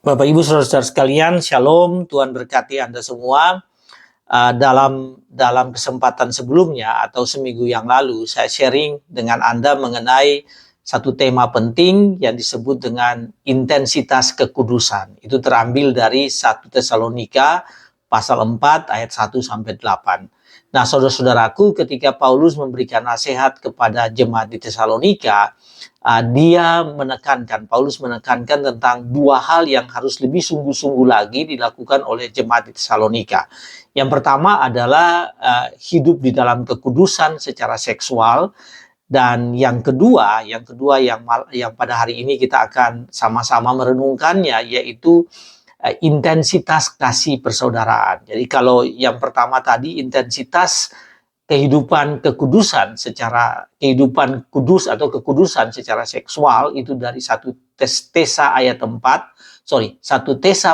Bapak Ibu Saudara-saudara sekalian, Shalom, Tuhan berkati Anda semua. Dalam kesempatan sebelumnya atau seminggu yang lalu, saya sharing dengan Anda mengenai satu tema penting yang disebut dengan intensitas kekudusan. Itu terambil dari 1 Tesalonika pasal 4 ayat 1 sampai 8. Nah, saudara-saudaraku, ketika Paulus memberikan nasihat kepada jemaat di Tesalonika, Paulus menekankan tentang dua hal yang harus lebih sungguh-sungguh lagi dilakukan oleh jemaat di Tesalonika. Yang pertama adalah hidup di dalam kekudusan secara seksual, dan yang kedua yang pada hari ini kita akan sama-sama merenungkannya, yaitu intensitas kasih persaudaraan. Jadi kalau yang pertama tadi intensitas kehidupan kekudusan secara kehidupan kudus atau kekudusan secara seksual, itu dari 1 Tesa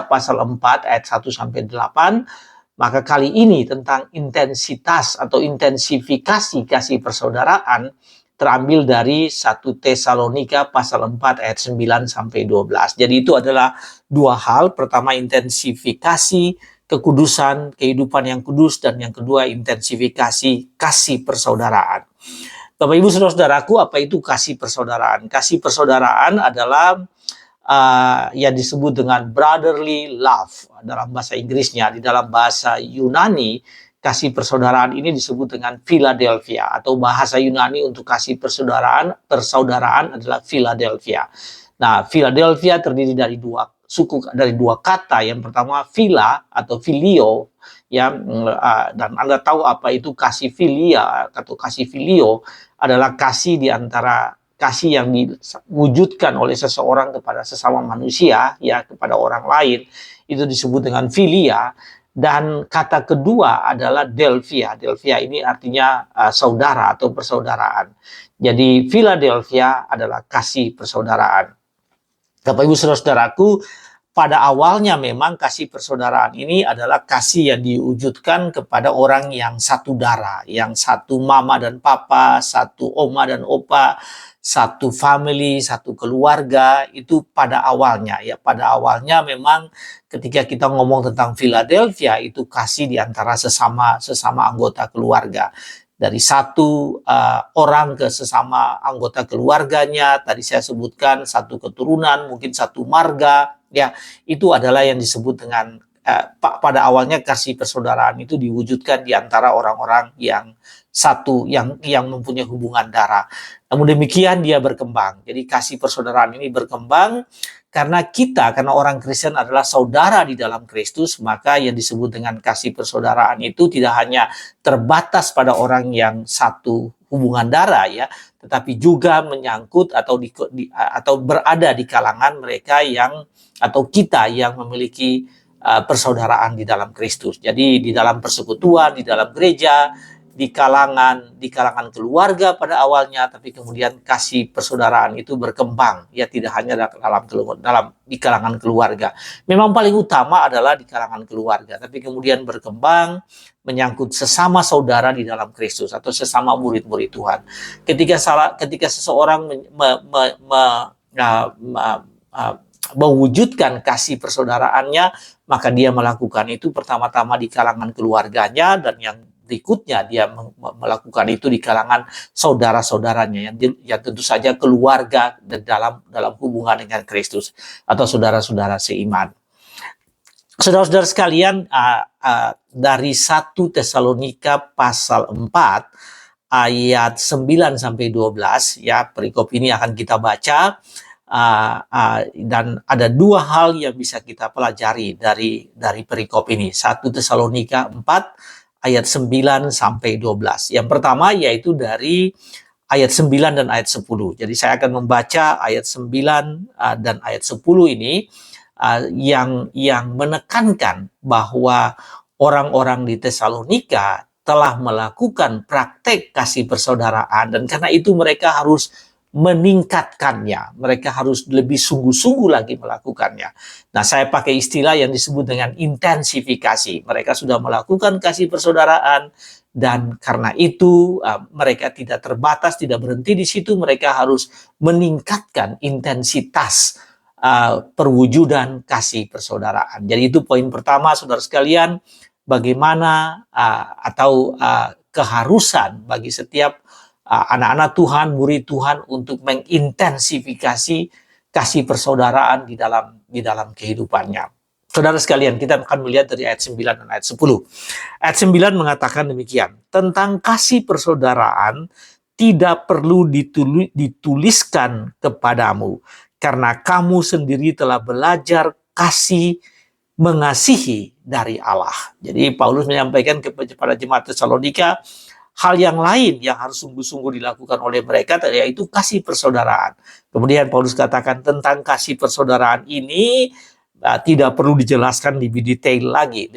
pasal 4 ayat 1 sampai 8. Maka kali ini tentang intensitas atau intensifikasi kasih persaudaraan terambil dari 1 Tesalonika pasal 4 ayat 9 sampai 12. Jadi itu adalah dua hal. Pertama, intensifikasi kekudusan, kehidupan yang kudus, dan yang kedua intensifikasi kasih persaudaraan. Bapak Ibu Saudara-saudaraku, apa itu kasih persaudaraan? Kasih persaudaraan adalah yang disebut dengan brotherly love dalam bahasa Inggrisnya. Di dalam bahasa Yunani, kasih persaudaraan ini disebut dengan Philadelphia, atau bahasa Yunani untuk kasih persaudaraan adalah Philadelphia. Nah, Philadelphia terdiri dari dua kata. Yang pertama phila atau filio, ya, dan Anda tahu apa itu kasih filia atau kasih filio adalah kasih di antara kasih yang diwujudkan oleh seseorang kepada sesama manusia, ya, kepada orang lain, itu disebut dengan filia. Dan kata kedua adalah Delphia. Delphia ini artinya saudara atau persaudaraan. Jadi Philadelphia adalah kasih persaudaraan. Bapak Ibu Saudara-saudaraku, pada awalnya memang kasih persaudaraan ini adalah kasih yang diwujudkan kepada orang yang satu darah, yang satu mama dan papa, satu oma dan opa, satu family, satu keluarga. Itu pada awalnya, ya. Pada awalnya memang ketika kita ngomong tentang Philadelphia, itu kasih di antara sesama anggota keluarga. Dari satu orang ke sesama anggota keluarganya, tadi saya sebutkan satu keturunan, mungkin satu marga, ya, itu adalah yang disebut dengan pada awalnya kasih persaudaraan itu diwujudkan di antara orang-orang yang satu, yang mempunyai hubungan darah. Namun demikian dia berkembang. Jadi kasih persaudaraan ini berkembang karena orang Kristen adalah saudara di dalam Kristus, maka yang disebut dengan kasih persaudaraan itu tidak hanya terbatas pada orang yang satu hubungan darah, ya, tetapi juga menyangkut atau berada di kalangan mereka atau kita yang memiliki persaudaraan di dalam Kristus. Jadi di dalam persekutuan, di dalam gereja, di kalangan keluarga pada awalnya, tapi kemudian kasih persaudaraan itu berkembang, ya, tidak hanya di kalangan keluarga. Memang paling utama adalah di kalangan keluarga, tapi kemudian berkembang menyangkut sesama saudara di dalam Kristus atau sesama murid-murid Tuhan. Ketika seseorang mewujudkan kasih persaudaraannya, maka dia melakukan itu pertama-tama di kalangan keluarganya, dan yang berikutnya dia melakukan itu di kalangan saudara-saudaranya yang tentu saja keluarga dan dalam hubungan dengan Kristus atau saudara-saudara seiman. Saudara-saudara sekalian, dari 1 Tesalonika pasal 4 ayat 9 sampai 12, ya, perikop ini akan kita baca. Dan ada dua hal yang bisa kita pelajari dari perikop ini. 1 Tesalonika 4 ayat 9 sampai 12. Yang pertama yaitu dari ayat 9 dan ayat 10. Jadi saya akan membaca ayat 9 dan ayat 10 ini yang menekankan bahwa orang-orang di Tesalonika telah melakukan praktek kasih persaudaraan, dan karena itu mereka harus meningkatkannya. Mereka harus lebih sungguh-sungguh lagi melakukannya. Nah, saya pakai istilah yang disebut dengan intensifikasi. Mereka sudah melakukan kasih persaudaraan, dan karena itu mereka tidak terbatas, tidak berhenti di situ. Mereka harus meningkatkan intensitas perwujudan kasih persaudaraan. Jadi itu poin pertama, saudara sekalian, bagaimana keharusan bagi setiap anak-anak Tuhan, murid Tuhan untuk mengintensifikasi kasih persaudaraan di dalam kehidupannya. Saudara sekalian, kita akan melihat dari ayat 9 dan ayat 10. Ayat 9 mengatakan demikian, tentang kasih persaudaraan tidak perlu dituliskan kepadamu, karena kamu sendiri telah belajar kasih mengasihi dari Allah. Jadi Paulus menyampaikan kepada jemaat Tesalonika hal yang lain yang harus sungguh-sungguh dilakukan oleh mereka, yaitu kasih persaudaraan. Kemudian Paulus katakan tentang kasih persaudaraan ini tidak perlu dijelaskan lebih detail lagi,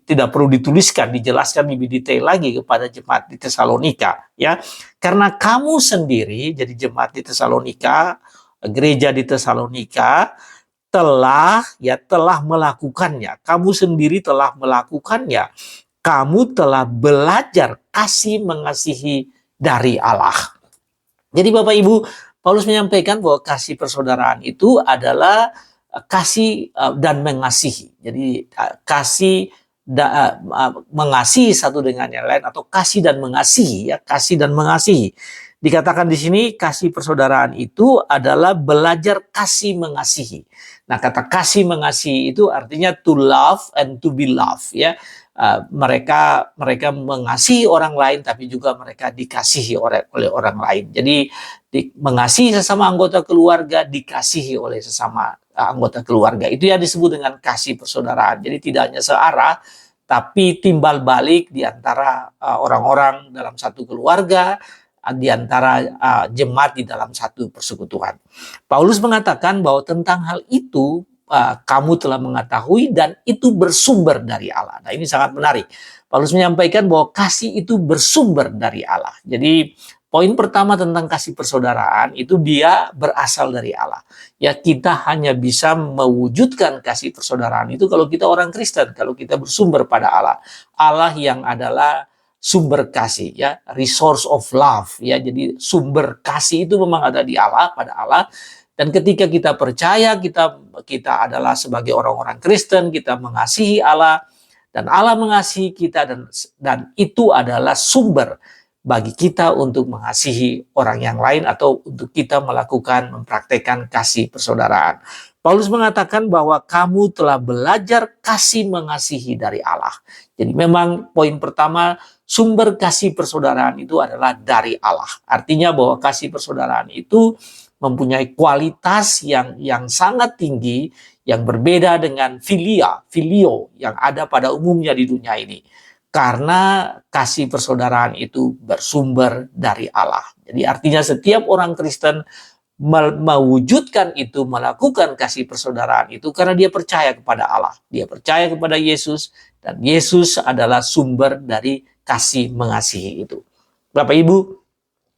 tidak perlu dituliskan, dijelaskan lebih detail lagi kepada jemaat di Tesalonika, ya. Karena kamu sendiri, jadi jemaat di Tesalonika, gereja di Tesalonika telah melakukannya. Kamu sendiri telah melakukannya. Kamu telah belajar kasih mengasihi dari Allah. Jadi Bapak Ibu, Paulus menyampaikan bahwa kasih persaudaraan itu adalah kasih dan mengasihi. Jadi kasih mengasihi satu dengan yang lain, atau kasih dan mengasihi, ya, kasih dan mengasihi. Dikatakan di sini kasih persaudaraan itu adalah belajar kasih mengasihi. Nah, kata kasih mengasihi itu artinya to love and to be loved, ya. Mereka mengasihi orang lain, tapi juga mereka dikasihi oleh orang lain. Jadi mengasihi sesama anggota keluarga, dikasihi oleh sesama anggota keluarga. Itu yang disebut dengan kasih persaudaraan. Jadi tidak hanya searah, tapi timbal balik di antara orang-orang dalam satu keluarga, di antara jemaat di dalam satu persekutuan. Paulus mengatakan bahwa tentang hal itu kamu telah mengetahui dan itu bersumber dari Allah. Nah, ini sangat menarik. Paulus menyampaikan bahwa kasih itu bersumber dari Allah. Jadi poin pertama tentang kasih persaudaraan itu dia berasal dari Allah. Ya, kita hanya bisa mewujudkan kasih persaudaraan itu kalau kita orang Kristen, kalau kita bersumber pada Allah. Allah yang adalah sumber kasih, ya, resource of love, ya. Jadi sumber kasih itu memang ada di Allah, pada Allah. Dan ketika kita percaya, kita adalah sebagai orang-orang Kristen, kita mengasihi Allah dan Allah mengasihi kita, dan itu adalah sumber bagi kita untuk mengasihi orang yang lain atau untuk kita mempraktekkan kasih persaudaraan. Paulus mengatakan bahwa kamu telah belajar kasih mengasihi dari Allah. Jadi memang poin pertama, sumber kasih persaudaraan itu adalah dari Allah. Artinya bahwa kasih persaudaraan itu mempunyai kualitas yang sangat tinggi, yang berbeda dengan filio yang ada pada umumnya di dunia ini. Karena kasih persaudaraan itu bersumber dari Allah. Jadi artinya setiap orang Kristen mewujudkan itu, melakukan kasih persaudaraan itu karena dia percaya kepada Allah. Dia percaya kepada Yesus, dan Yesus adalah sumber dari kasih mengasihi itu. Bapak Ibu,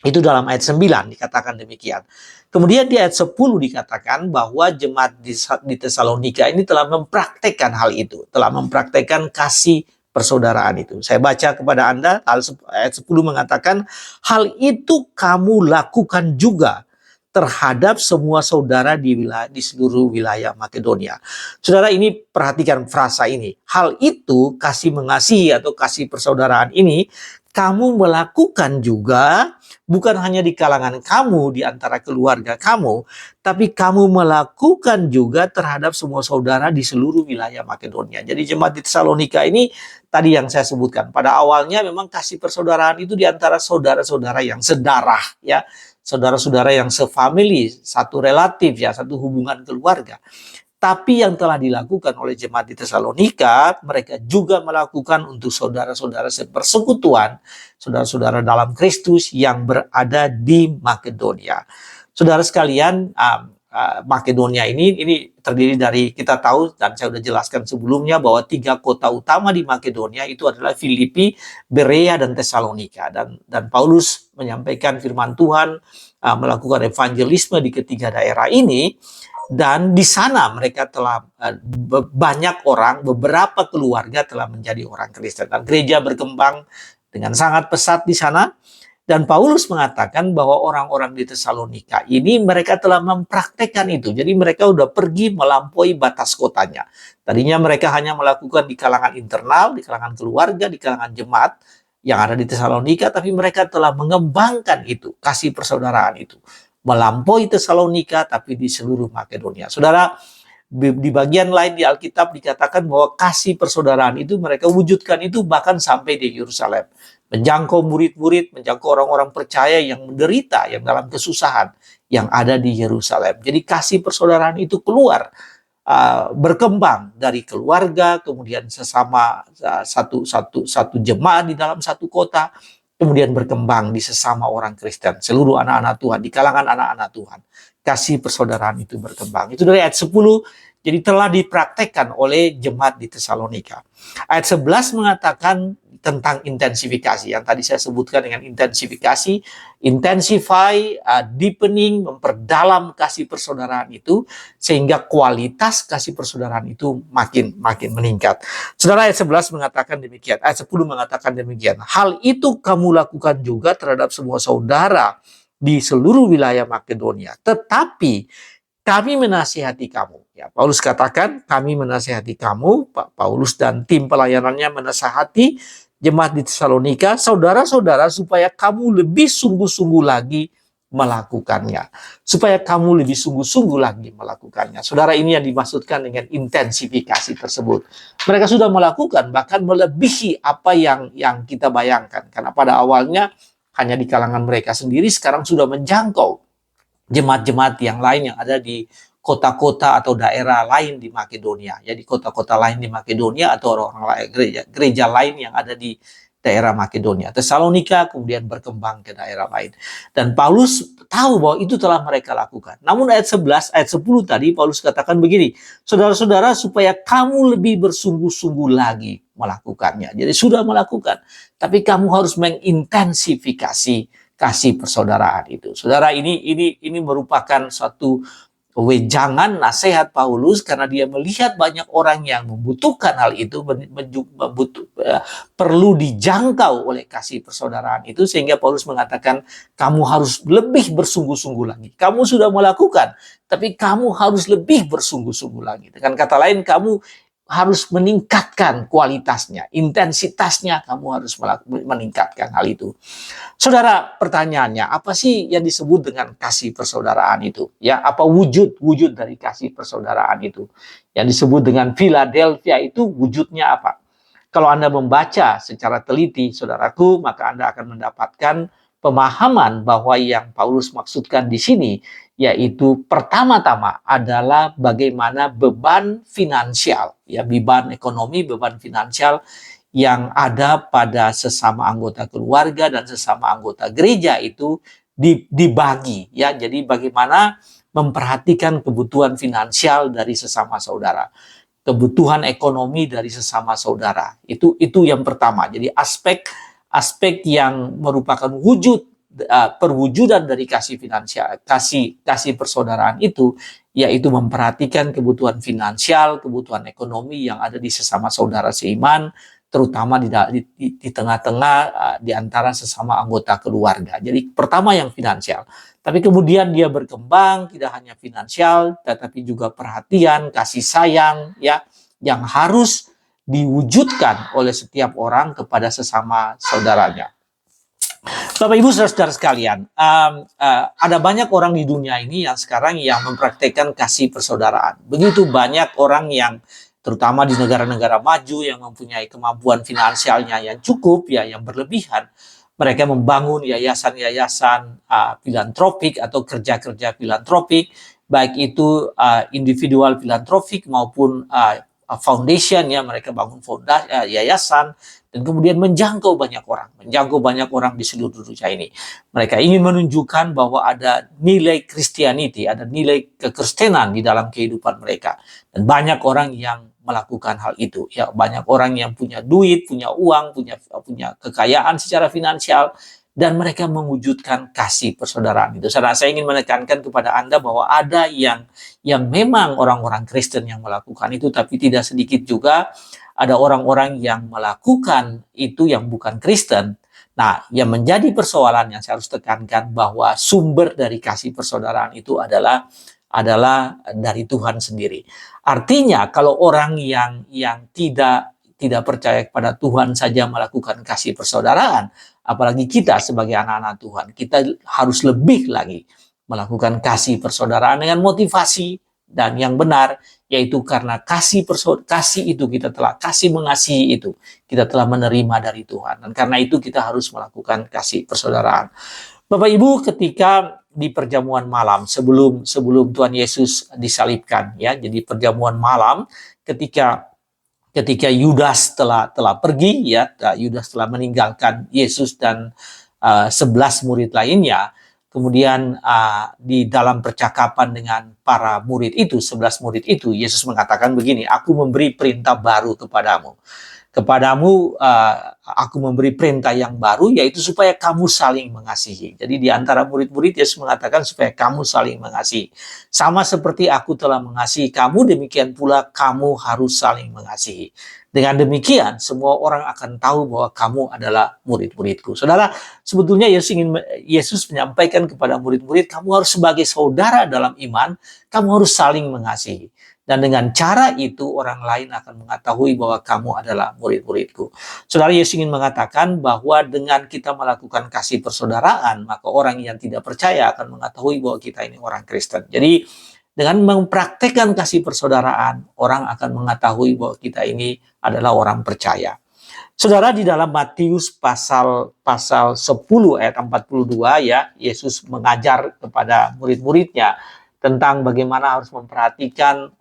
itu dalam ayat 9 dikatakan demikian. Kemudian di ayat 10 dikatakan bahwa jemaat di Tesalonika ini telah mempraktekkan hal itu, telah mempraktekkan kasih persaudaraan itu. Saya baca kepada Anda, ayat 10 mengatakan, hal itu kamu lakukan juga terhadap semua saudara di seluruh wilayah Makedonia. Saudara, ini perhatikan frasa ini. Hal itu, kasih mengasihi atau kasih persaudaraan ini, kamu melakukan juga bukan hanya di kalangan kamu, di antara keluarga kamu, tapi kamu melakukan juga terhadap semua saudara di seluruh wilayah Makedonia. Jadi jemaat di Tesalonika ini tadi yang saya sebutkan. Pada awalnya memang kasih persaudaraan itu di antara saudara-saudara yang sedarah, ya, saudara-saudara yang sefamili, satu relatif, ya, satu hubungan keluarga. Tapi yang telah dilakukan oleh jemaat di Tesalonika, mereka juga melakukan untuk saudara-saudara sepersekutuan, saudara-saudara dalam Kristus yang berada di Makedonia. Saudara sekalian, Makedonia ini terdiri dari, kita tahu dan saya sudah jelaskan sebelumnya bahwa 3 kota utama di Makedonia itu adalah Filipi, Berea, dan Tesalonika. Dan Paulus menyampaikan firman Tuhan, melakukan evangelisme di ketiga daerah ini. Dan di sana mereka telah banyak orang, beberapa keluarga telah menjadi orang Kristen. Dan gereja berkembang dengan sangat pesat di sana. Dan Paulus mengatakan bahwa orang-orang di Tesalonika ini mereka telah mempraktekkan itu. Jadi mereka udah pergi melampaui batas kotanya. Tadinya mereka hanya melakukan di kalangan internal, di kalangan keluarga, di kalangan jemaat yang ada di Tesalonika, tapi mereka telah mengembangkan itu, kasih persaudaraan itu. Melampaui Tesalonika, tapi di seluruh Makedonia. Saudara, di bagian lain di Alkitab dikatakan bahwa kasih persaudaraan itu mereka wujudkan itu bahkan sampai di Yerusalem. Menjangkau murid-murid, menjangkau orang-orang percaya yang menderita, yang dalam kesusahan, yang ada di Yerusalem. Jadi kasih persaudaraan itu keluar, berkembang dari keluarga, kemudian sesama satu jemaat di dalam satu kota, kemudian berkembang di sesama orang Kristen, seluruh anak-anak Tuhan, di kalangan anak-anak Tuhan. Kasih persaudaraan itu berkembang. Itu dari ayat 10, jadi telah dipraktekkan oleh jemaat di Tesalonika. Ayat 11 mengatakan tentang intensifikasi, yang tadi saya sebutkan dengan intensifikasi, intensify, deepening, memperdalam kasih persaudaraan itu, sehingga kualitas kasih persaudaraan itu makin meningkat. Saudara, ayat 11 mengatakan demikian, ayat 10 mengatakan demikian. Hal itu kamu lakukan juga terhadap semua saudara di seluruh wilayah Makedonia. Tetapi kami menasihati kamu. Ya, Paulus katakan, kami menasihati kamu, Pak Paulus dan tim pelayanannya menasihati jemaat di Tesalonika, saudara-saudara, supaya kamu lebih sungguh-sungguh lagi melakukannya. Supaya kamu lebih sungguh-sungguh lagi melakukannya. Saudara, ini yang dimaksudkan dengan intensifikasi tersebut. Mereka sudah melakukan, bahkan melebihi apa yang kita bayangkan. Karena pada awalnya hanya di kalangan mereka sendiri, sekarang sudah menjangkau jemaat-jemaat yang lain yang ada di kota-kota atau daerah lain di Makedonia. Jadi kota-kota lain di Makedonia atau orang-orang gereja lain yang ada di daerah Makedonia. Tesalonika kemudian berkembang ke daerah lain. Dan Paulus tahu bahwa itu telah mereka lakukan. Namun ayat 11, ayat 10 tadi Paulus katakan begini, saudara-saudara, supaya kamu lebih bersungguh-sungguh lagi melakukannya. Jadi sudah melakukan, tapi kamu harus mengintensifikasi kasih persaudaraan itu. Saudara, ini merupakan suatu wejangan nasihat Paulus karena dia melihat banyak orang yang membutuhkan hal itu, perlu dijangkau oleh kasih persaudaraan itu, sehingga Paulus mengatakan kamu harus lebih bersungguh-sungguh lagi. Kamu sudah melakukan, tapi kamu harus lebih bersungguh-sungguh lagi. Dengan kata lain, kamu harus meningkatkan kualitasnya, intensitasnya kamu harus meningkatkan hal itu. Saudara, pertanyaannya, apa sih yang disebut dengan kasih persaudaraan itu? Ya, apa wujud dari kasih persaudaraan itu? Yang disebut dengan Philadelphia itu wujudnya apa? Kalau Anda membaca secara teliti, saudaraku, maka Anda akan mendapatkan pemahaman bahwa yang Paulus maksudkan di sini yaitu pertama-tama adalah bagaimana beban finansial, ya, beban ekonomi, beban finansial yang ada pada sesama anggota keluarga dan sesama anggota gereja itu dibagi, ya. Jadi bagaimana memperhatikan kebutuhan finansial dari sesama saudara, kebutuhan ekonomi dari sesama saudara. Itu yang pertama. Jadi aspek yang merupakan wujud perwujudan dari kasih finansial, kasih persaudaraan itu, yaitu memperhatikan kebutuhan finansial, kebutuhan ekonomi yang ada di sesama saudara seiman, terutama di tengah-tengah di antara sesama anggota keluarga. Jadi pertama yang finansial, tapi kemudian dia berkembang tidak hanya finansial, tetapi juga perhatian, kasih sayang, ya, yang harus diwujudkan oleh setiap orang kepada sesama saudaranya. Bapak Ibu saudara sekalian, ada banyak orang di dunia ini yang sekarang yang mempraktekkan kasih persaudaraan. Begitu banyak orang yang terutama di negara-negara maju yang mempunyai kemampuan finansialnya yang cukup, ya, yang berlebihan. Mereka membangun yayasan-yayasan filantropik atau kerja-kerja filantropik, baik itu individual filantropik maupun foundation, ya, mereka bangun yayasan dan kemudian menjangkau banyak orang di seluruh dunia ini. Mereka ingin menunjukkan bahwa ada nilai Christianity, ada nilai kekristenan di dalam kehidupan mereka. Dan banyak orang yang melakukan hal itu, ya, banyak orang yang punya duit, punya uang, punya kekayaan secara finansial, dan mereka mewujudkan kasih persaudaraan itu. Saya ingin menekankan kepada Anda bahwa ada yang memang orang-orang Kristen yang melakukan itu, tapi tidak sedikit juga ada orang-orang yang melakukan itu yang bukan Kristen, Nah, yang menjadi persoalan yang saya harus tekankan bahwa sumber dari kasih persaudaraan itu adalah dari Tuhan sendiri. Artinya kalau orang yang tidak percaya kepada Tuhan saja melakukan kasih persaudaraan, apalagi kita sebagai anak-anak Tuhan, kita harus lebih lagi melakukan kasih persaudaraan dengan motivasi dan yang benar, yaitu karena kasih itu kita telah kasih mengasihi itu kita telah menerima dari Tuhan, dan karena itu kita harus melakukan kasih persaudaraan. Bapak Ibu, ketika di perjamuan malam sebelum Tuhan Yesus disalibkan, ya, jadi perjamuan malam ketika Yudas telah pergi, ya, Yudas telah meninggalkan Yesus dan 11 murid lainnya. Kemudian di dalam percakapan dengan para murid itu, 11 murid itu, Yesus mengatakan begini, aku memberi perintah baru kepadamu. Aku memberi perintah yang baru, yaitu supaya kamu saling mengasihi. Jadi di antara murid-murid Yesus mengatakan supaya kamu saling mengasihi. Sama seperti aku telah mengasihi kamu, demikian pula kamu harus saling mengasihi. Dengan demikian, semua orang akan tahu bahwa kamu adalah murid-muridku. Saudara, sebetulnya Yesus menyampaikan kepada murid-murid, kamu harus sebagai saudara dalam iman, kamu harus saling mengasihi. Dan dengan cara itu orang lain akan mengetahui bahwa kamu adalah murid-muridku. Saudara, Yesus ingin mengatakan bahwa dengan kita melakukan kasih persaudaraan, maka orang yang tidak percaya akan mengetahui bahwa kita ini orang Kristen. Jadi dengan mempraktekkan kasih persaudaraan, orang akan mengetahui bahwa kita ini adalah orang percaya. Saudara, di dalam Matius pasal 10 ayat 42, ya, Yesus mengajar kepada murid-muridnya tentang bagaimana harus memperhatikan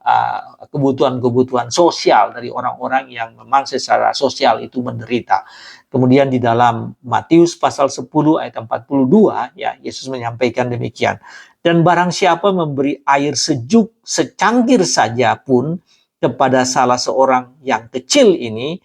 kebutuhan-kebutuhan sosial dari orang-orang yang memang secara sosial itu menderita. Kemudian di dalam Matius pasal 10 ayat 42, ya, Yesus menyampaikan demikian. Dan barang siapa memberi air sejuk secangkir saja pun kepada salah seorang yang kecil ini,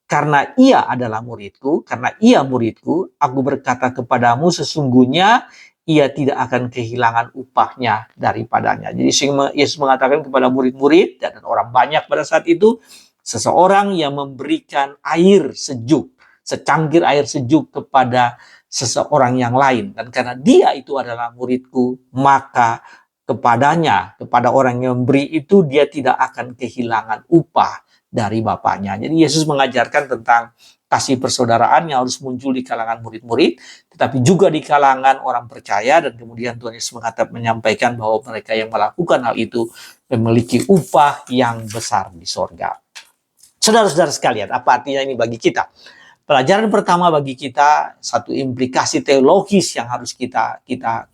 karena ia adalah muridku, karena ia muridku, aku berkata kepadamu sesungguhnya ia tidak akan kehilangan upahnya daripadanya. Jadi Yesus mengatakan kepada murid-murid dan orang banyak pada saat itu, seseorang yang memberikan air sejuk, secangkir air sejuk kepada seseorang yang lain, dan karena dia itu adalah muridku, maka kepada orang yang memberi itu dia tidak akan kehilangan upah dari Bapaknya. Jadi Yesus mengajarkan tentang kasih persaudaraan yang harus muncul di kalangan murid-murid, tetapi juga di kalangan orang percaya, dan kemudian Tuhan Yesus menyampaikan bahwa mereka yang melakukan hal itu memiliki upah yang besar di sorga. Saudara-saudara sekalian, apa artinya ini bagi kita? Pelajaran pertama bagi kita, satu implikasi teologis yang harus kita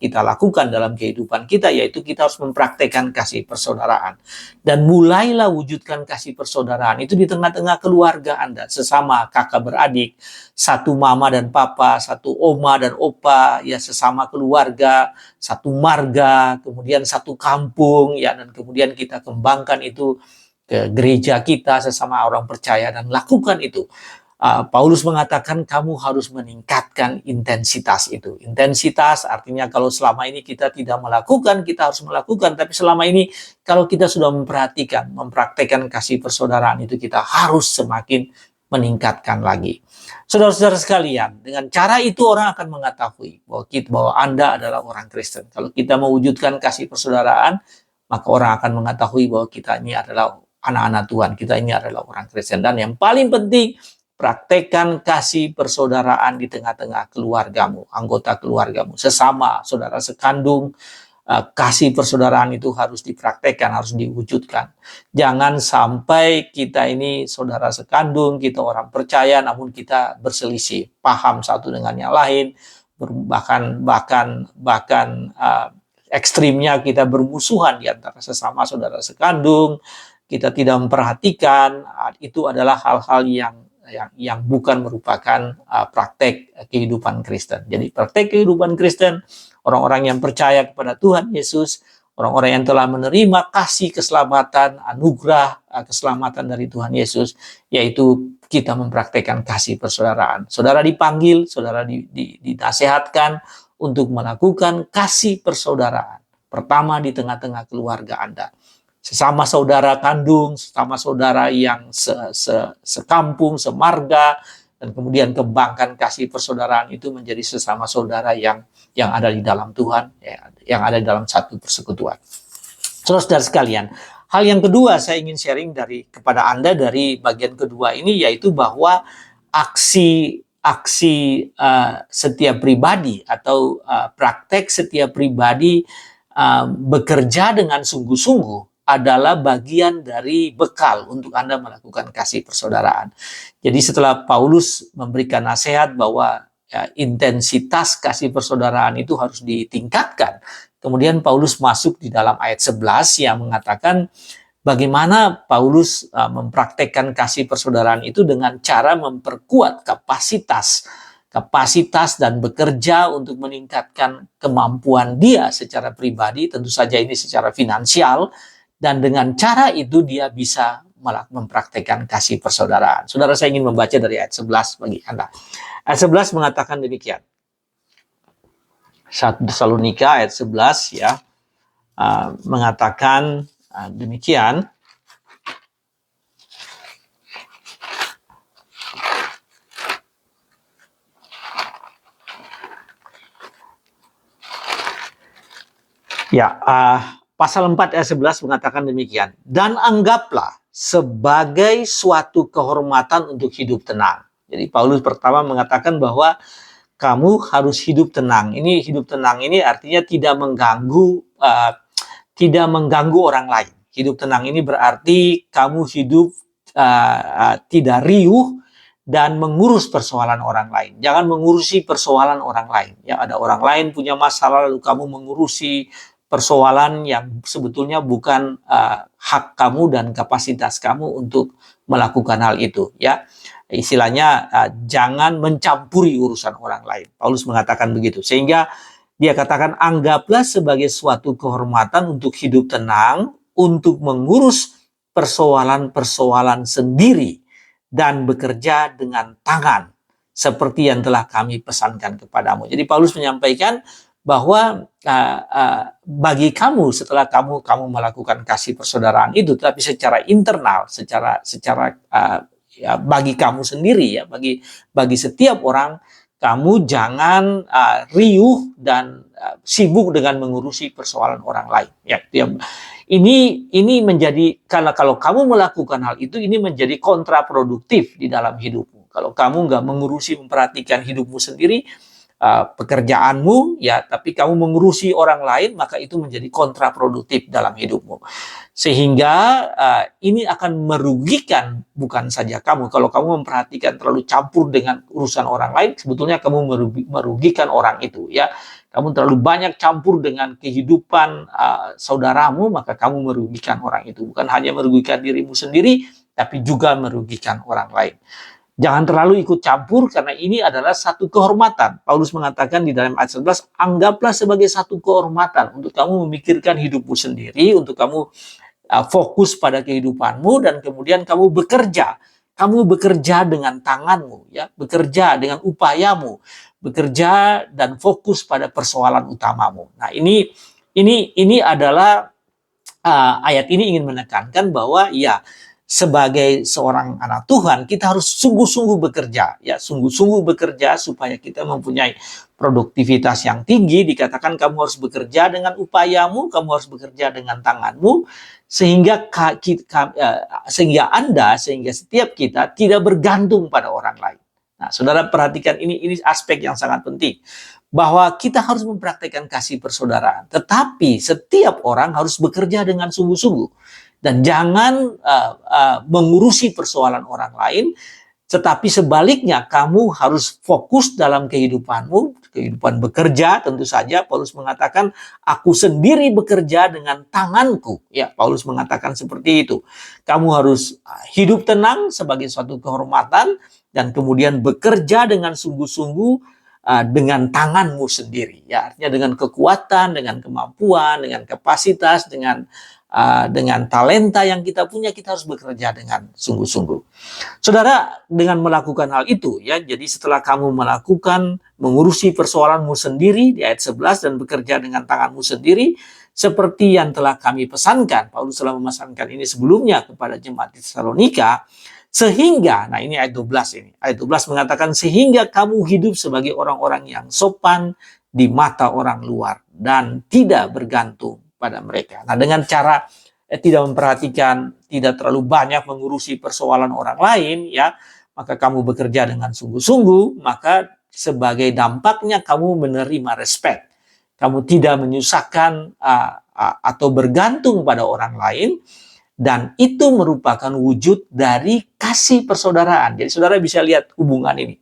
lakukan dalam kehidupan kita, yaitu kita harus mempraktekkan kasih persaudaraan. Dan mulailah wujudkan kasih persaudaraan itu di tengah-tengah keluarga Anda, sesama kakak beradik, satu mama dan papa, satu oma dan opa, ya, sesama keluarga, satu marga, kemudian satu kampung, ya, dan kemudian kita kembangkan itu ke gereja kita sesama orang percaya, dan lakukan itu. Paulus mengatakan kamu harus meningkatkan intensitas itu. Intensitas artinya kalau selama ini kita tidak melakukan, kita harus melakukan. Tapi selama ini kalau kita sudah mempraktekkan kasih persaudaraan itu, kita harus semakin meningkatkan lagi. Saudara-saudara sekalian, dengan cara itu orang akan mengetahui bahwa Anda adalah orang Kristen. Kalau kita mewujudkan kasih persaudaraan, maka orang akan mengetahui bahwa kita ini adalah anak-anak Tuhan, kita ini adalah orang Kristen. Dan yang paling penting, praktekkan kasih persaudaraan di tengah-tengah keluargamu, anggota keluargamu, sesama saudara sekandung. Kasih persaudaraan itu harus dipraktekkan, harus diwujudkan. Jangan sampai kita ini saudara sekandung, kita orang percaya, namun kita berselisih paham satu dengan yang lain, bahkan ekstrimnya kita bermusuhan di antara sesama saudara sekandung. Kita tidak memperhatikan, itu adalah hal-hal yang bukan merupakan praktek kehidupan Kristen. Jadi praktek kehidupan Kristen, orang-orang yang percaya kepada Tuhan Yesus, orang-orang yang telah menerima kasih keselamatan, anugerah keselamatan dari Tuhan Yesus, yaitu kita mempraktekkan kasih persaudaraan. Saudara dipanggil, saudara dinasihatkan untuk melakukan kasih persaudaraan. Pertama di tengah-tengah keluarga Anda. Sesama saudara kandung, sesama saudara yang sekampung, semarga, dan kemudian kembangkan kasih persaudaraan itu menjadi sesama saudara yang ada di dalam Tuhan, ya, yang ada di dalam satu persekutuan. Saudara sekalian, hal yang kedua saya ingin sharing kepada Anda dari bagian kedua ini, yaitu bahwa aksi setiap pribadi atau praktek setiap pribadi bekerja dengan sungguh-sungguh adalah bagian dari bekal untuk Anda melakukan kasih persaudaraan. Jadi setelah Paulus memberikan nasihat bahwa ya, intensitas kasih persaudaraan itu harus ditingkatkan, kemudian Paulus masuk di dalam ayat 11 yang mengatakan bagaimana Paulus mempraktekkan kasih persaudaraan itu dengan cara memperkuat kapasitas dan bekerja untuk meningkatkan kemampuan dia secara pribadi, tentu saja ini secara finansial, dan dengan cara itu dia bisa mempraktekkan kasih persaudaraan. Saudara, saya ingin membaca dari ayat 11 bagi Anda. Ayat 11 mengatakan demikian. 1 Tesalonika ayat 11 ya, mengatakan demikian. Ya, pasal 4 ayat 11 mengatakan demikian. Dan anggaplah sebagai suatu kehormatan untuk hidup tenang. Jadi Paulus pertama mengatakan bahwa kamu harus hidup tenang. Ini hidup tenang ini artinya tidak mengganggu orang lain. Hidup tenang ini berarti kamu hidup tidak riuh dan mengurus persoalan orang lain. Jangan mengurusi persoalan orang lain. Ya, ada orang lain punya masalah lalu kamu mengurusi persoalan yang sebetulnya bukan hak kamu dan kapasitas kamu untuk melakukan hal itu. Ya, istilahnya jangan mencampuri urusan orang lain. Paulus mengatakan begitu. Sehingga dia katakan anggaplah sebagai suatu kehormatan untuk hidup tenang, untuk mengurus persoalan-persoalan sendiri dan bekerja dengan tangan seperti yang telah kami pesankan kepadamu. Jadi Paulus menyampaikan bahwa bagi kamu setelah kamu melakukan kasih persaudaraan itu, tapi secara internal, secara ya, bagi kamu sendiri ya, bagi setiap orang, kamu jangan riuh dan sibuk dengan mengurusi persoalan orang lain. Ya, ini menjadi kalau kamu melakukan hal itu, ini menjadi kontraproduktif di dalam hidupmu. Kalau kamu nggak memperhatikan hidupmu sendiri, pekerjaanmu, ya, tapi kamu mengurusi orang lain, maka itu menjadi kontraproduktif dalam hidupmu. Sehingga ini akan merugikan bukan saja kamu. Kalau kamu memperhatikan terlalu campur dengan urusan orang lain, sebetulnya kamu merugikan orang itu, ya. Kamu terlalu banyak campur dengan kehidupan saudaramu, maka kamu merugikan orang itu. Bukan hanya merugikan dirimu sendiri, tapi juga merugikan orang lain. Jangan terlalu ikut campur karena ini adalah satu kehormatan. Paulus mengatakan di dalam ayat 11, anggaplah sebagai satu kehormatan untuk kamu memikirkan hidupmu sendiri, untuk kamu fokus pada kehidupanmu, dan kemudian kamu bekerja. Kamu bekerja dengan tanganmu, ya, bekerja dengan upayamu, bekerja dan fokus pada persoalan utamamu. Nah, ini adalah ayat ini ingin menekankan bahwa ya, sebagai seorang anak Tuhan, kita harus sungguh-sungguh bekerja, ya, sungguh-sungguh bekerja supaya kita mempunyai produktivitas yang tinggi. Dikatakan kamu harus bekerja dengan upayamu, kamu harus bekerja dengan tanganmu, sehingga setiap kita tidak bergantung pada orang lain. Nah, saudara perhatikan ini aspek yang sangat penting, bahwa kita harus mempraktikkan kasih persaudaraan, tetapi setiap orang harus bekerja dengan sungguh-sungguh. Dan jangan mengurusi persoalan orang lain, tetapi sebaliknya kamu harus fokus dalam kehidupanmu, kehidupan bekerja. Tentu saja Paulus mengatakan, aku sendiri bekerja dengan tanganku. Ya, Paulus mengatakan seperti itu. Kamu harus hidup tenang sebagai suatu kehormatan, dan kemudian bekerja dengan sungguh-sungguh dengan tanganmu sendiri. Ya, artinya dengan kekuatan, dengan kemampuan, dengan kapasitas, dengan talenta yang kita punya, kita harus bekerja dengan sungguh-sungguh. Saudara, dengan melakukan hal itu, ya, jadi setelah kamu mengurusi persoalanmu sendiri di ayat 11 dan bekerja dengan tanganmu sendiri, seperti yang telah kami pesankan, Paulus telah memesankan ini sebelumnya kepada jemaat di Tesalonika, Sehingga, nah ini ayat 12 ini. Ayat 12 mengatakan, sehingga kamu hidup sebagai orang-orang yang sopan di mata orang luar dan tidak bergantung pada mereka. Nah, dengan cara tidak memperhatikan, tidak terlalu banyak mengurusi persoalan orang lain, ya, maka kamu bekerja dengan sungguh-sungguh, maka sebagai dampaknya kamu menerima respect. Kamu tidak menyusahkan atau bergantung pada orang lain, dan itu merupakan wujud dari kasih persaudaraan. Jadi saudara bisa lihat hubungan ini.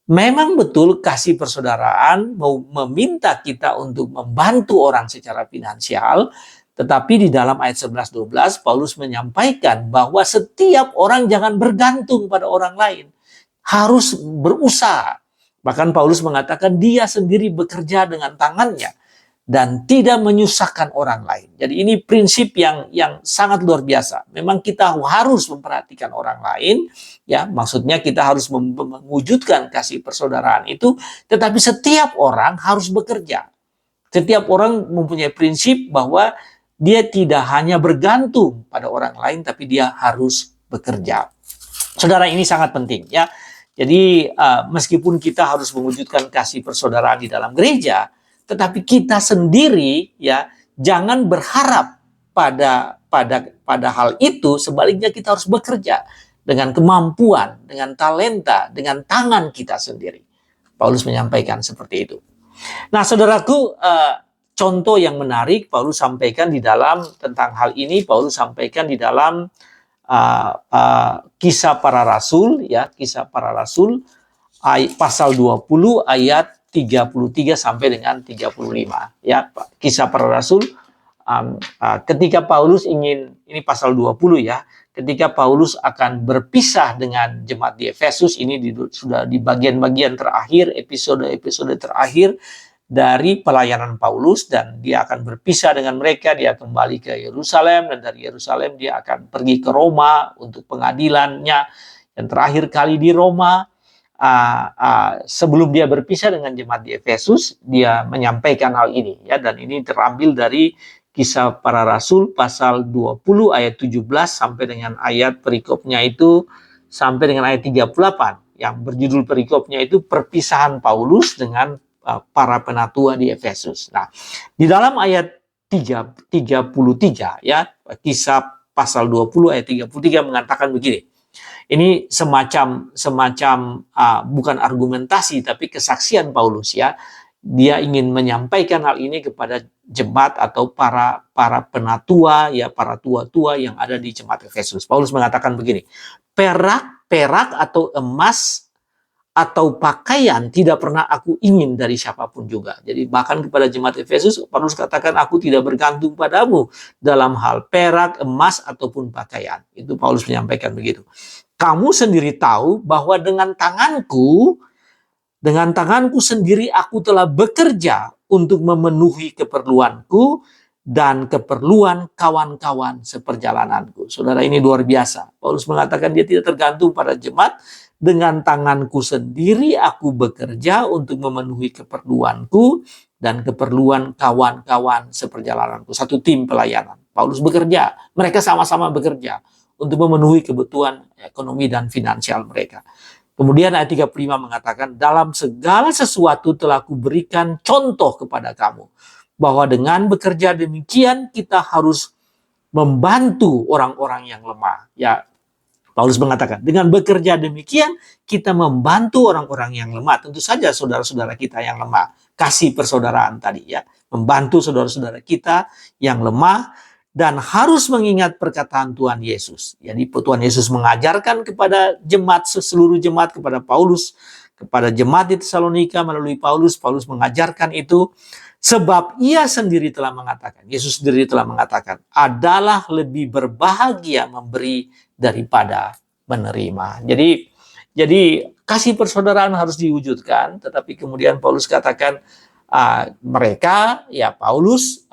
Memang betul kasih persaudaraan mau meminta kita untuk membantu orang secara finansial, tetapi di dalam ayat 11-12 Paulus menyampaikan bahwa setiap orang jangan bergantung pada orang lain. Harus berusaha. Bahkan Paulus mengatakan dia sendiri bekerja dengan tangannya dan tidak menyusahkan orang lain. Jadi ini prinsip yang sangat luar biasa. Memang kita harus memperhatikan orang lain, ya, maksudnya kita harus mewujudkan kasih persaudaraan itu, tetapi setiap orang harus bekerja. Setiap orang mempunyai prinsip bahwa dia tidak hanya bergantung pada orang lain, tapi dia harus bekerja. Saudara, ini sangat penting, ya. Jadi meskipun kita harus mewujudkan kasih persaudaraan di dalam gereja, tetapi kita sendiri, ya, jangan berharap pada hal itu. Sebaliknya kita harus bekerja dengan kemampuan, dengan talenta, dengan tangan kita sendiri. Paulus menyampaikan seperti itu. Nah, saudaraku, contoh yang menarik Paulus sampaikan di dalam tentang hal ini. Paulus sampaikan di dalam Kisah Para Rasul, ya, Kisah Para Rasul pasal 20 ayat 33 sampai dengan 35, ya. Kisah Para Rasul, ketika Paulus ingin, ini pasal 20, ya, ketika Paulus akan berpisah dengan jemaat di Efesus, ini sudah di bagian-bagian terakhir, episode terakhir dari pelayanan Paulus, dan dia akan berpisah dengan mereka, dia kembali ke Yerusalem, dan dari Yerusalem dia akan pergi ke Roma untuk pengadilannya, dan terakhir kali di Roma. Sebelum dia berpisah dengan jemaat di Efesus, dia menyampaikan hal ini, ya, dan ini terambil dari Kisah Para Rasul pasal 20 ayat 17 sampai dengan ayat perikopnya itu sampai dengan ayat 38, yang berjudul perikopnya itu perpisahan Paulus dengan para penatua di Efesus. Nah, di dalam ayat 33, ya, Kisah pasal 20 ayat 33 mengatakan begini. Ini semacam bukan argumentasi tapi kesaksian Paulus, ya. Dia ingin menyampaikan hal ini kepada jemaat atau para penatua, ya, para tua-tua yang ada di jemaat Efesus. Paulus mengatakan begini, perak atau emas atau pakaian tidak pernah aku ingin dari siapapun juga. Jadi bahkan kepada jemaat Efesus, Paulus katakan, aku tidak bergantung padamu dalam hal perak, emas, ataupun pakaian. Itu Paulus menyampaikan begitu. Kamu sendiri tahu bahwa dengan tanganku sendiri aku telah bekerja untuk memenuhi keperluanku dan keperluan kawan-kawan seperjalananku. Saudara, ini luar biasa. Paulus mengatakan dia tidak tergantung pada jemaat. Dengan tanganku sendiri aku bekerja untuk memenuhi keperluanku dan keperluan kawan-kawan seperjalananku. Satu tim pelayanan. Paulus bekerja. Mereka sama-sama bekerja untuk memenuhi kebutuhan ekonomi dan finansial mereka. Kemudian ayat 35 mengatakan, dalam segala sesuatu telah kuberikan contoh kepada kamu, bahwa dengan bekerja demikian kita harus membantu orang-orang yang lemah. Ya, Paulus mengatakan, dengan bekerja demikian kita membantu orang-orang yang lemah. Tentu saja saudara-saudara kita yang lemah. Kasih persaudaraan tadi, ya. Membantu saudara-saudara kita yang lemah, dan harus mengingat perkataan Tuhan Yesus. Jadi Tuhan Yesus mengajarkan kepada jemaat, seluruh jemaat, kepada Paulus, kepada jemaat di Tesalonika melalui Paulus mengajarkan itu, sebab ia sendiri telah mengatakan, Yesus sendiri telah mengatakan, adalah lebih berbahagia memberi daripada menerima. Jadi kasih persaudaraan harus diwujudkan, tetapi kemudian Paulus katakan mereka, ya, Paulus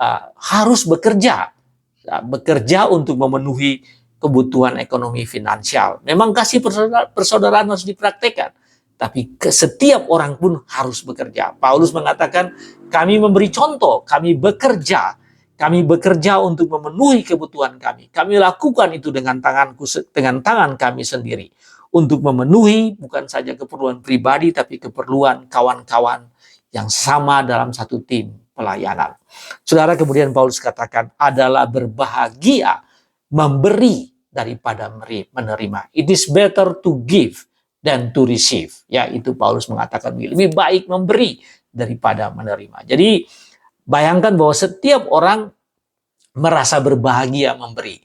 harus bekerja untuk memenuhi kebutuhan ekonomi finansial. Memang kasih persaudaraan harus dipraktekkan, tapi setiap orang pun harus bekerja. Paulus mengatakan, kami memberi contoh, kami bekerja, Kami bekerja untuk memenuhi kebutuhan kami. Kami lakukan itu dengan tangan kami sendiri. Untuk memenuhi bukan saja keperluan pribadi, tapi keperluan kawan-kawan yang sama dalam satu tim pelayanan. Saudara, kemudian Paulus katakan adalah berbahagia memberi daripada menerima. It is better to give than to receive. Ya, itu Paulus mengatakan lebih baik memberi daripada menerima. Jadi bayangkan bahwa setiap orang merasa berbahagia memberi.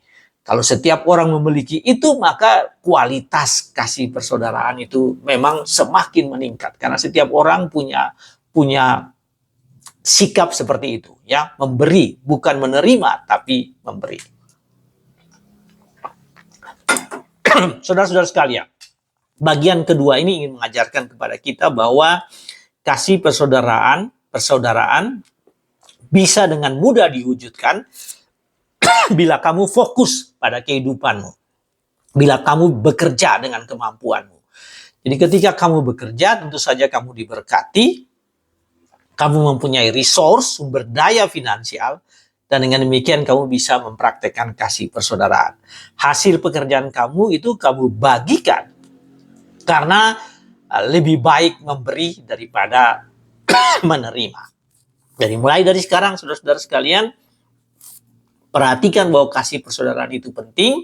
Kalau setiap orang memiliki itu, maka kualitas kasih persaudaraan itu memang semakin meningkat. Karena setiap orang punya sikap seperti itu, ya, memberi, bukan menerima, tapi memberi. Saudara-saudara sekalian, bagian kedua ini ingin mengajarkan kepada kita bahwa kasih persaudaraan bisa dengan mudah diwujudkan bila kamu fokus pada kehidupanmu. Bila kamu bekerja dengan kemampuanmu. Jadi ketika kamu bekerja, tentu saja kamu diberkati. Kamu mempunyai resource, sumber daya finansial. Dan dengan demikian kamu bisa mempraktekkan kasih persaudaraan. Hasil pekerjaan kamu itu kamu bagikan. Karena lebih baik memberi daripada menerima. Jadi mulai dari sekarang, saudara-saudara sekalian, perhatikan bahwa kasih persaudaraan itu penting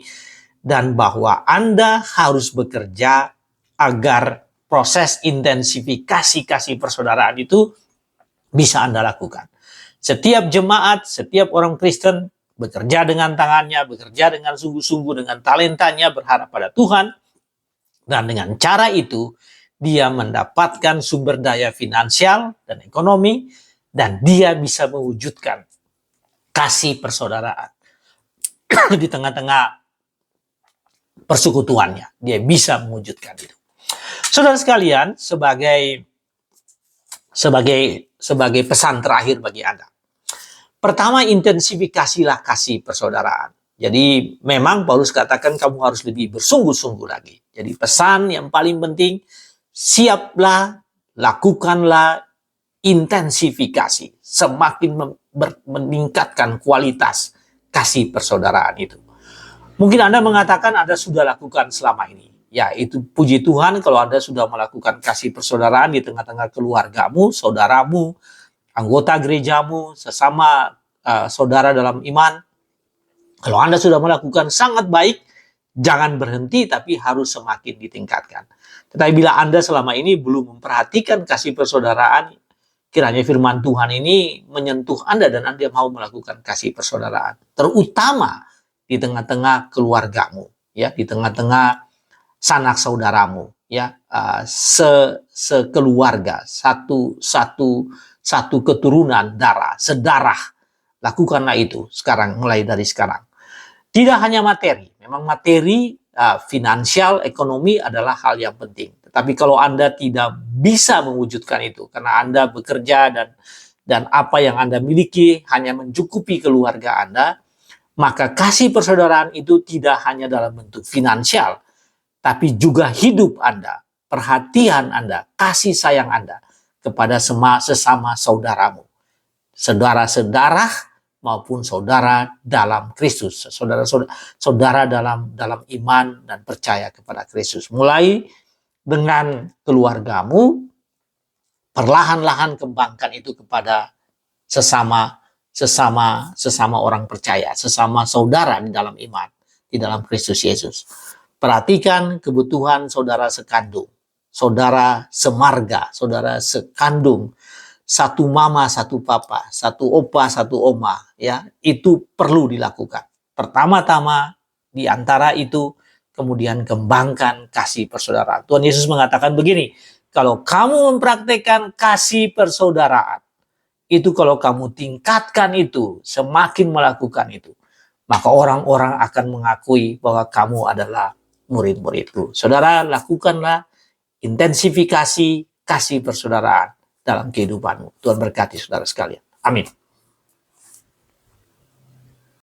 dan bahwa Anda harus bekerja agar proses intensifikasi kasih persaudaraan itu bisa Anda lakukan. Setiap jemaat, setiap orang Kristen bekerja dengan tangannya, bekerja dengan sungguh-sungguh, dengan talentanya, berharap pada Tuhan. Dan dengan cara itu, dia mendapatkan sumber daya finansial dan ekonomi, dan dia bisa mewujudkan kasih persaudaraan di tengah-tengah persekutuannya. Dia bisa mewujudkan itu. Saudara sekalian, sebagai pesan terakhir bagi Anda. Pertama, intensifikasilah kasih persaudaraan. Jadi memang Paulus katakan kamu harus lebih bersungguh-sungguh lagi. Jadi pesan yang paling penting, siaplah, lakukanlah intensifikasi. Semakin meningkatkan kualitas kasih persaudaraan itu. Mungkin Anda mengatakan Anda sudah lakukan selama ini. Ya, itu puji Tuhan kalau Anda sudah melakukan kasih persaudaraan di tengah-tengah keluargamu, saudaramu, anggota gerejamu, sesama saudara dalam iman. Kalau Anda sudah melakukan sangat baik, jangan berhenti tapi harus semakin ditingkatkan. Tetapi bila Anda selama ini belum memperhatikan kasih persaudaraan, kiranya firman Tuhan ini menyentuh Anda dan Anda mau melakukan kasih persaudaraan. Terutama di tengah-tengah keluargamu, ya, di tengah-tengah sanak saudaramu, ya, sekeluarga, satu keturunan darah, sedarah. Lakukanlah itu sekarang, mulai dari sekarang. Tidak hanya materi, memang materi, finansial, ekonomi adalah hal yang penting. Tetapi kalau Anda tidak bisa mewujudkan itu, karena Anda bekerja dan apa yang Anda miliki hanya mencukupi keluarga Anda, maka kasih persaudaraan itu tidak hanya dalam bentuk finansial, tapi juga hidup Anda, perhatian Anda, kasih sayang Anda kepada sesama saudaramu. Saudara-saudara maupun saudara dalam Kristus, saudara dalam iman dan percaya kepada Kristus. Mulai dengan keluargamu, perlahan-lahan kembangkan itu kepada sesama orang percaya, sesama saudara di dalam iman, di dalam Kristus Yesus. Perhatikan kebutuhan saudara sekandung, saudara semarga, saudara sekandung, satu mama, satu papa, satu opa, satu oma, ya, itu perlu dilakukan. Pertama-tama di antara itu, kemudian kembangkan kasih persaudaraan. Tuhan Yesus mengatakan begini, kalau kamu mempraktekkan kasih persaudaraan, itu kalau kamu tingkatkan itu, semakin melakukan itu, maka orang-orang akan mengakui bahwa kamu adalah murid-muridku. Saudara, lakukanlah intensifikasi kasih persaudaraan dalam kehidupanmu. Tuhan berkati saudara sekalian. Amin.